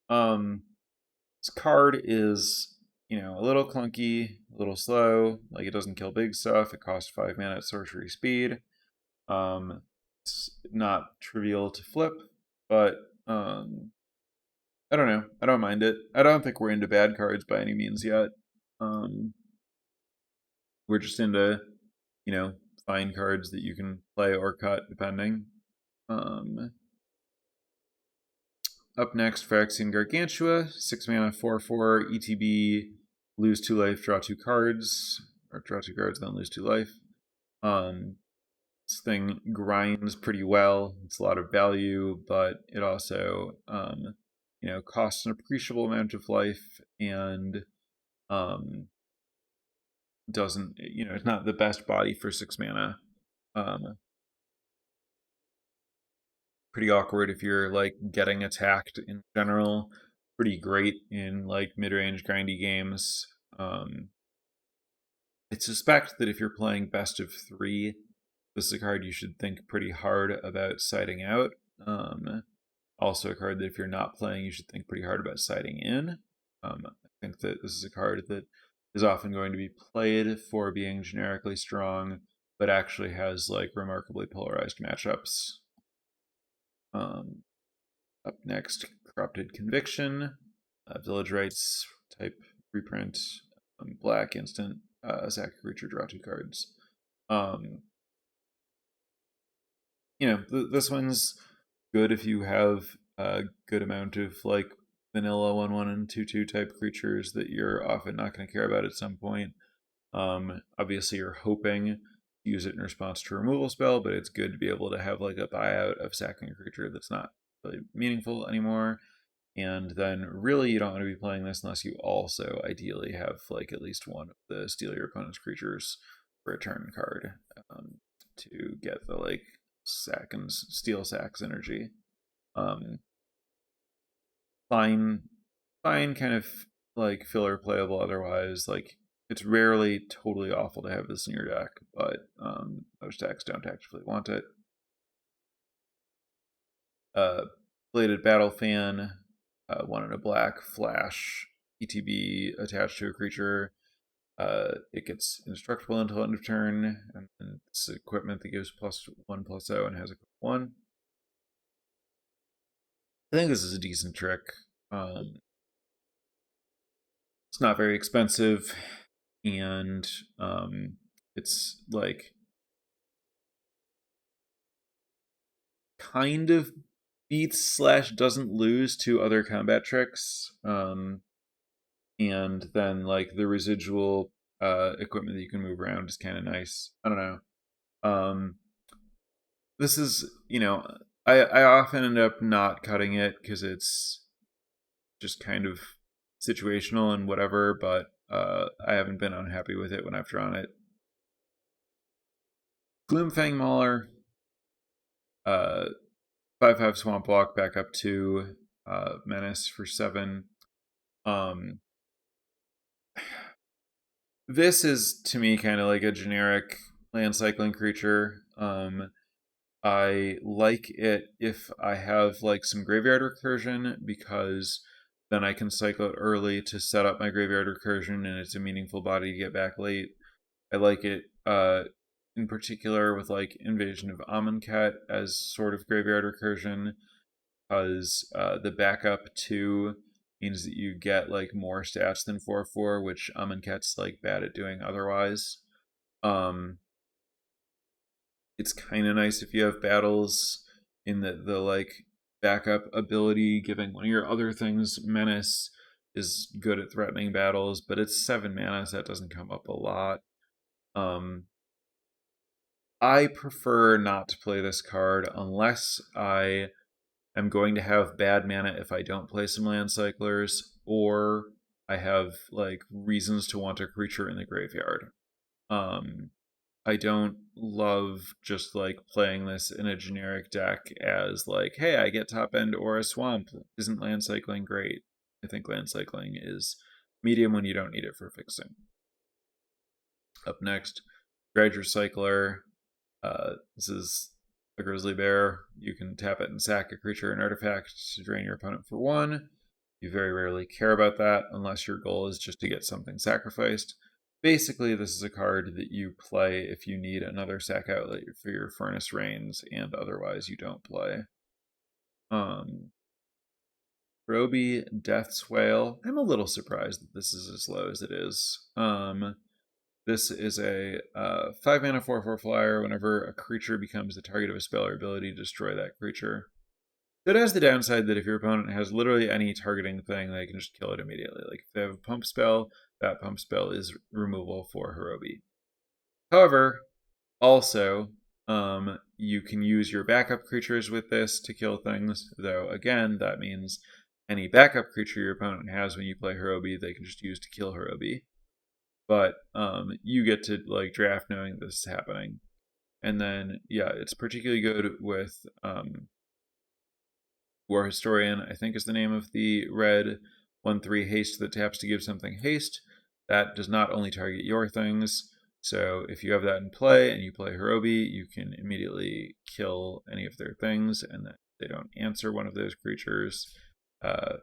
This card is, a little clunky, a little slow. Like, it doesn't kill big stuff. It costs 5 mana at sorcery speed. It's not trivial to flip, but I don't know. I don't mind it. I don't think we're into bad cards by any means yet. We're just into, fine cards that you can play or cut depending. Up next, Phyrexian Gargantua, 6 mana, 4/4, ETB, lose 2 life, draw 2 cards, or draw 2 cards, then lose 2 life. This thing grinds pretty well. It's a lot of value, but it also, costs an appreciable amount of life and doesn't, it's not the best body for 6 mana. Pretty awkward if you're like getting attacked in general. Pretty great in like mid-range grindy games. I suspect that if you're playing best of 3, this is a card you should think pretty hard about siding out. Also a card that if you're not playing, you should think pretty hard about siding in. I think that this is a card that is often going to be played for being generically strong, but actually has like remarkably polarized matchups. Up next, Corrupted Conviction, Village Rites type reprint, black instant, sack a creature, draw 2 cards. This one's good if you have a good amount of like vanilla 1/1 and 2/2 type creatures that you're often not going to care about at some point. Obviously, you're hoping to use it in response to a removal spell, but it's good to be able to have like a buyout of sacking a creature that's not really meaningful anymore. And then really you don't want to be playing this unless you also ideally have like at least one of the steal your opponent's creatures for a turn card to get the like sack and steal sacks energy. Fine kind of like filler playable otherwise. Like, it's rarely totally awful to have this in your deck, but most decks don't actively want it. Bladed Battle Fan, 1 in a black, flash, ETB attached to a creature. It gets indestructible until end of turn, and it's equipment that gives +1/+0 and has a 1. I think this is a decent trick. It's not very expensive, and it's like kind of beats / doesn't lose to other combat tricks. And then like the residual equipment that you can move around is kind of nice. I don't know. This is, I often end up not cutting it because it's just kind of situational and whatever, but I haven't been unhappy with it when I've drawn it. Gloomfang Mauler, 5/5 Swamp Walk, back up to Menace for 7. This is to me kind of like a generic land cycling creature. I like it if I have like some graveyard recursion, because then I can cycle it early to set up my graveyard recursion, and it's a meaningful body to get back late. I like it in particular with like Invasion of Amonkhet as sort of graveyard recursion, because the backup 2 means that you get like more stats than 4/4, which Amonkhet's like bad at doing otherwise. Um, it's kind of nice if you have battles in the like backup ability, giving one of your other things menace is good at threatening battles, but it's 7 mana, so that doesn't come up a lot. Um, I prefer not to play this card unless I am going to have bad mana if I don't play some land cyclers, or I have like reasons to want a creature in the graveyard. Um, I don't love just like playing this in a generic deck as like, hey, I get top end or a swamp. Isn't land cycling great? I think land cycling is medium when you don't need it for fixing. Up next, Dredger Cycler. This is a grizzly bear. You can tap it and sack a creature and artifact to drain your opponent for 1. You very rarely care about that unless your goal is just to get something sacrificed. Basically, this is a card that you play if you need another sack outlet for your Furnace Rains, and otherwise you don't play. Roby Death's Wail. I'm a little surprised that this is as low as it is. This is a 5 mana 4/4 flyer. Whenever a creature becomes the target of a spell or ability, destroy that creature. It has the downside that if your opponent has literally any targeting thing, they can just kill it immediately. Like if they have a pump spell, that pump spell is removable for Hirobi. However, also, you can use your backup creatures with this to kill things, though again, that means any backup creature your opponent has when you play Hirobi, they can just use to kill Hirobi. But you get to like draft knowing this is happening. And then, yeah, it's particularly good with War Historian, I think is the name of the red 1/3 haste that taps to give something haste. That does not only target your things, so if you have that in play and you play Hirobi, you can immediately kill any of their things, and that they don't answer one of those creatures,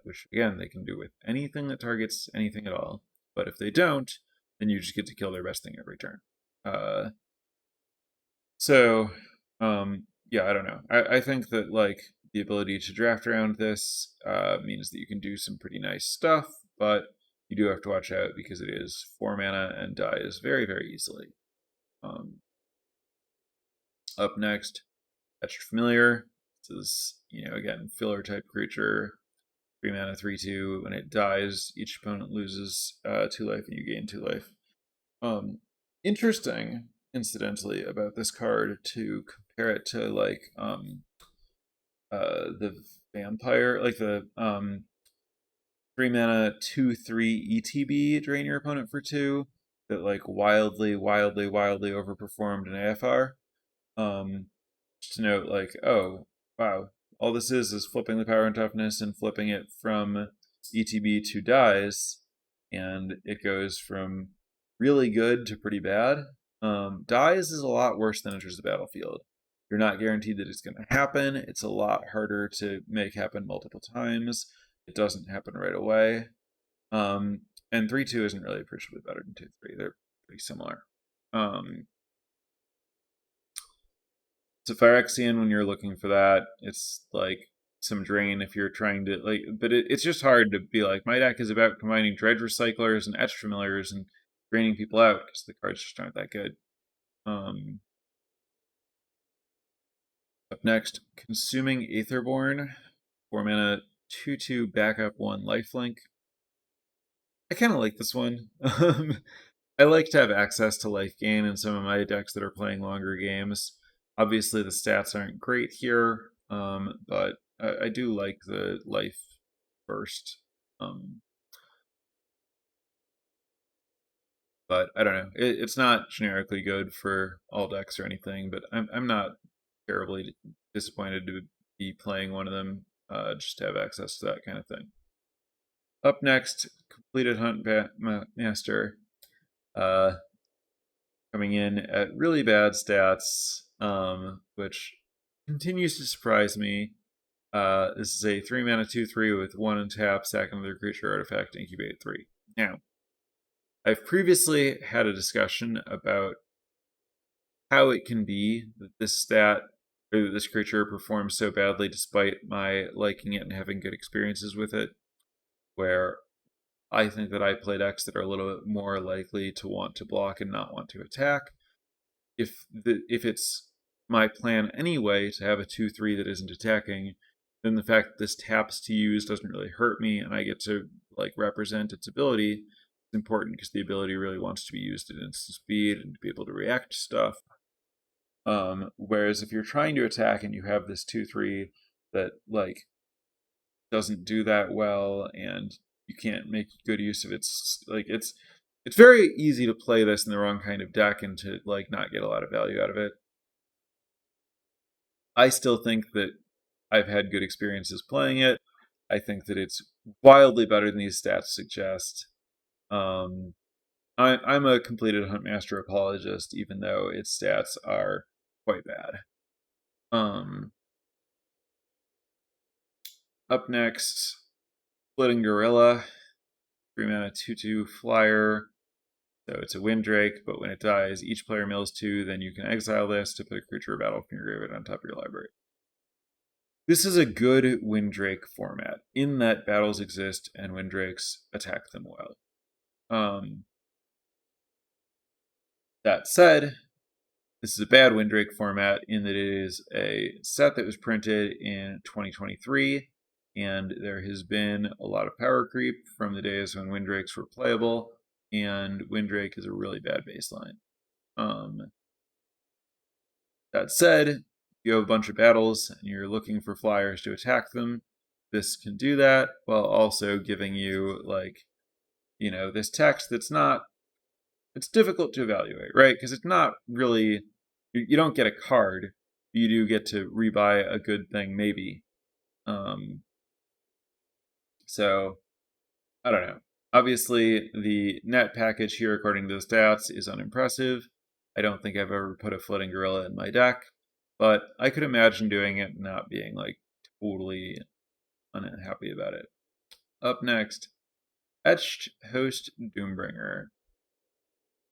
which again, they can do with anything that targets anything at all. But if they don't, then you just get to kill their best thing every turn. So, yeah, I don't know. I think that like the ability to draft around this means that you can do some pretty nice stuff, but you do have to watch out because it is 4 mana and dies very, very easily. Up next, Etched Familiar. This is, again, filler type creature. 3 mana, 3/2. When it dies, each opponent loses 2 life and you gain 2 life. Interesting, incidentally, about this card to compare it to like the vampire, like the 3 mana 2/3 ETB, drain your opponent for 2, that like wildly overperformed in AFR. Just to note, like, oh wow, all this is flipping the power and toughness and flipping it from ETB to dies, and it goes from really good to pretty bad. Dies is a lot worse than enters the battlefield. You're not guaranteed that it's going to happen. It's a lot harder to make happen multiple times. It doesn't happen right away. And 3/2 isn't really appreciably better than 2/3. They're pretty similar. So Phyrexian, when you're looking for that, it's like some drain if you're trying to like, but it's just hard to be like, my deck is about combining Dredge Recyclers and Etched Familiars and draining people out because the cards just aren't that good. Up next, Consuming Aetherborn, 4 mana, 2/2 backup 1 lifelink. I kind of like this one. I like to have access to life gain in some of my decks that are playing longer games. Obviously, the stats aren't great here, but I do like the life burst. But I don't know. It's not generically good for all decks or anything, but I'm not terribly disappointed to be playing one of them just to have access to that kind of thing. Up next, Completed Hunt Master. Coming in at really bad stats, which continues to surprise me. This is a 3-mana 2/3 with 1 untap, sack another creature artifact, incubate 3. Now, I've previously had a discussion about how it can be that this stat or that this creature performs so badly despite my liking it and having good experiences with it, where I think that I play decks that are a little bit more likely to want to block and not want to attack. If it's my plan anyway to have a 2/3 that isn't attacking, then the fact that this taps to use doesn't really hurt me, and I get to represent its ability is important because the ability really wants to be used at instant speed and to be able to react to stuff. Whereas if you're trying to attack and you have this 2/3 that doesn't do that well, and you can't make good use of it's very easy to play this in the wrong kind of deck and to not get a lot of value out of it. I still think that I've had good experiences playing it. I think that it's wildly better than these stats suggest. I'm a completed Huntmaster apologist, even though its stats are quite bad. Up next, Floating Gorilla, 3-mana 2/2 flyer. So it's a Windrake, but when it dies, each player mills 2, then you can exile this to put a creature or battle from your graveyard on top of your library. This is a good Windrake format, in that battles exist and Windrakes attack them well. That said, this is a bad Windrake format in that it is a set that was printed in 2023, and there has been a lot of power creep from the days when Windrakes were playable, and Windrake is a really bad baseline. That said, if you have a bunch of battles and you're looking for flyers to attack them, this can do that while also giving you this text that's not, it's difficult to evaluate, right? Because it's not really, you don't get a card, you do get to rebuy a good thing maybe. So I don't know. Obviously, the net package here, according to the stats, is unimpressive. I don't think I've ever put a Floating Gorilla in my deck, but I could imagine doing it and not being totally unhappy about it. Up next, Etched Host Doombringer.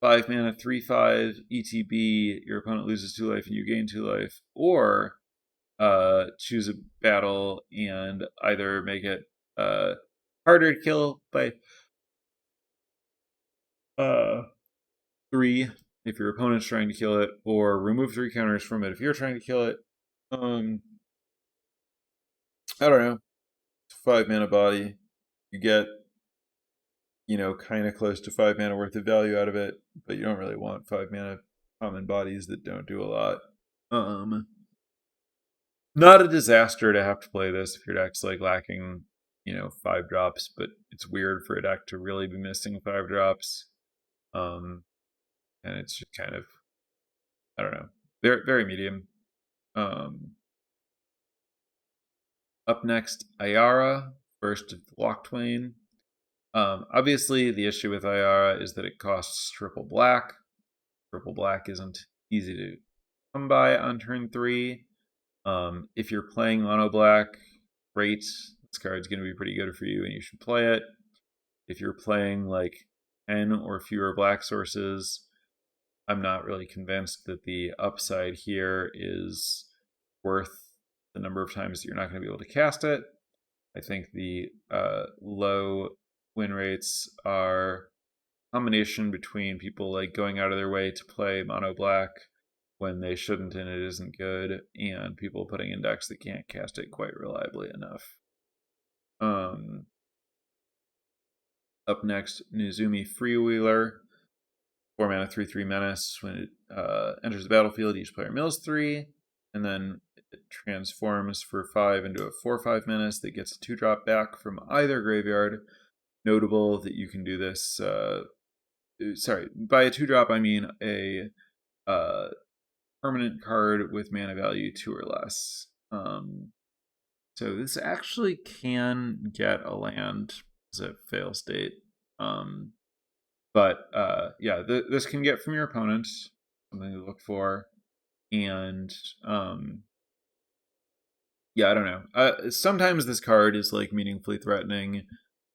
5-mana 3/5 ETB, your opponent loses 2 life and you gain 2 life, or choose a battle and either make it harder to kill by 3 if your opponent's trying to kill it, or remove 3 counters from it if you're trying to kill it. I don't know. 5-mana body. You get, kind of close to 5 mana worth of value out of it, but you don't really want 5 mana common bodies that don't do a lot. Not a disaster to have to play this if your deck's lacking, 5 drops, but it's weird for a deck to really be missing 5 drops. And it's just kind of, I don't know, very, very medium. Up next, Ayara, first of the Locktwain. Obviously, the issue with Ayara is that it costs triple black. Triple black isn't easy to come by on turn 3. If you're playing mono black, great. This card's going to be pretty good for you and you should play it. If you're playing 10 or fewer black sources, I'm not really convinced that the upside here is worth the number of times that you're not going to be able to cast it. I think the low win rates are a combination between people going out of their way to play mono black when they shouldn't and it isn't good, and people putting in decks that can't cast it quite reliably enough. Up next, Nizumi Freewheeler. 4-mana 3/3 menace. When it enters the battlefield, each player mills 3, and then it transforms for 5 into a 4/5 menace that gets a 2-drop back from either graveyard. Notable that you can do this. Sorry, by a 2-drop I mean a permanent card with mana value 2 or less. So this actually can get a land as a fail state. But yeah, this can get from your opponent, something to look for. And Yeah, I don't know. Sometimes this card is like meaningfully threatening.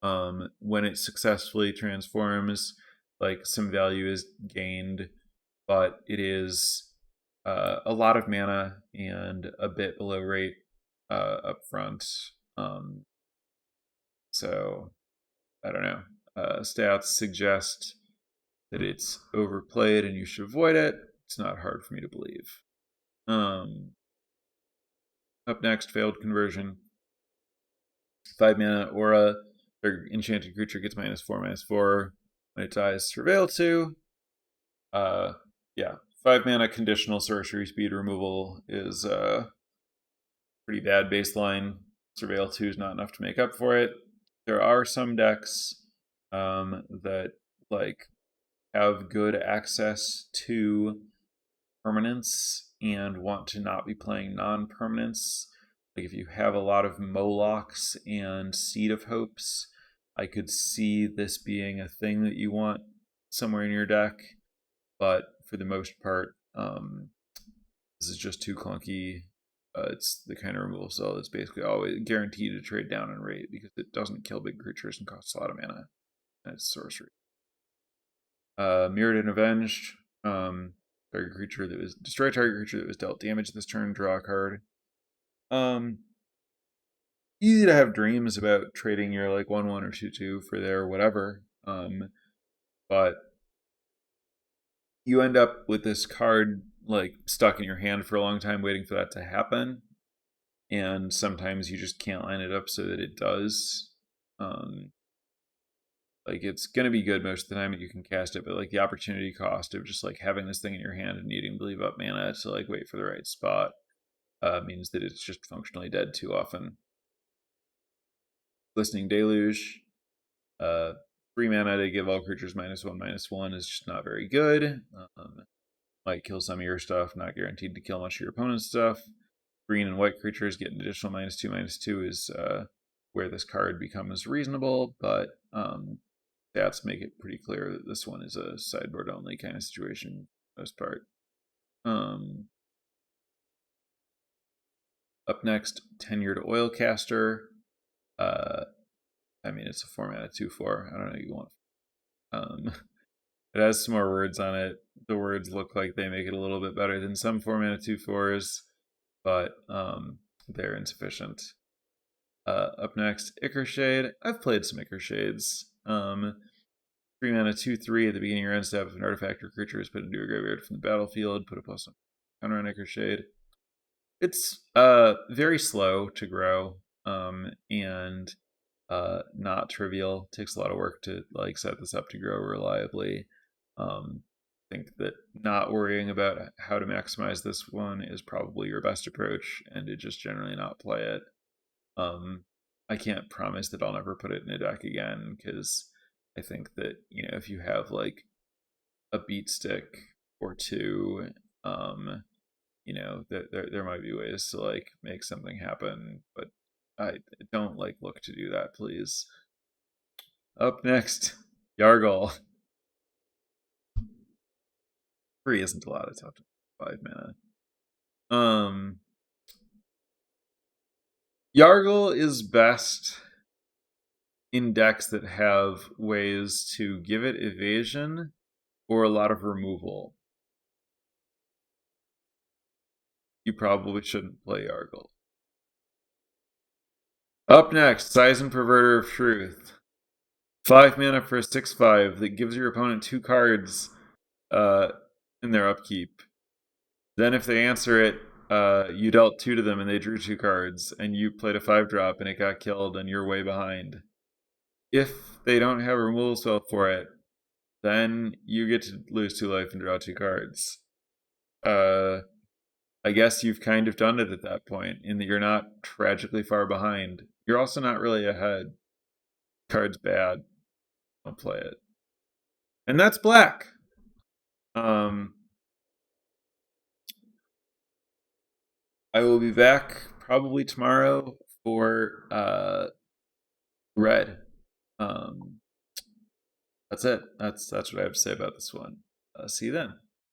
When it successfully transforms, like some value is gained, but it is a lot of mana and a bit below rate up front. Um, so I don't know. Stats suggest that it's overplayed and you should avoid it. It's not hard for me to believe. Um, Up next, failed conversion. 5 mana aura. Their enchanted creature gets -4/-4 when it dies. Surveil 2. Yeah. 5 mana conditional sorcery speed removal is pretty bad baseline. Surveil 2 is not enough to make up for it. There are some decks that like have good access to permanents and want to not be playing non-permanents. Like if you have a lot of Molochs and Seed of Hopes, I could see this being a thing that you want somewhere in your deck. But for the most part, this is just too clunky. It's the kind of removal spell that's basically always guaranteed to trade down in rate because it doesn't kill big creatures and costs a lot of mana. And it's sorcery. Mirrored and Avenged. Target creature that was destroy target creature that was dealt damage this turn. Draw a card. Easy to have dreams about trading your like 1/1 or 2/2 for their whatever. But you end up with this card like stuck in your hand for a long time, waiting for that to happen. And sometimes you just can't line it up so that it does. Like it's gonna be good most of the time that you can cast it, but like the opportunity cost of just like having this thing in your hand and needing to leave up mana to like wait for the right spot means that it's just functionally dead too often. Glistening Deluge, 3 mana to give all creatures -1/-1 is just not very good. Might kill some of your stuff, not guaranteed to kill much of your opponent's stuff. Green and white creatures get an additional -2/-2 is where this card becomes reasonable, but stats make it pretty clear that this one is a sideboard only kind of situation for the most part. Up next, Tenured Oilcaster. I mean, it's a 4-mana 2/4. I don't know what you want. It has some more words on it. The words look like they make it a little bit better than some 4-mana 2/4s, but they're insufficient. Up next, Ichor-Shade. I've played some Ichor-Shades. 3-mana 2/3 at the beginning of your end step. If an artifact or creature is put into a graveyard from the battlefield, put a +1 counter on Ichor-Shade. It's very slow to grow, and not trivial. It takes a lot of work to like set this up to grow reliably. I think that not worrying about how to maximize this one is probably your best approach, and to just generally not play it. I can't promise that I'll never put it in a deck again, because I think that, you know, if you have like a beat stick or two, you know, there might be ways to like make something happen, but I don't like look to do that, please. Up next, Yargle. 3 isn't a lot of top 5 mana. Yargle is best in decks that have ways to give it evasion or a lot of removal. You probably shouldn't play Yargle. Up next, Sizen Perverter of Truth. 5 mana for a 6/5 that gives your opponent 2 cards in their upkeep. Then if they answer it, you dealt 2 to them and they drew 2 cards, and you played a 5-drop and it got killed and you're way behind. If they don't have a removal spell for it, then you get to lose 2 life and draw 2 cards. I guess you've kind of done it at that point, in that you're not tragically far behind. You're also not really ahead. Card's bad. Don't play it. And that's black. I will be back probably tomorrow for red. That's it. That's what I have to say about this one. See you then.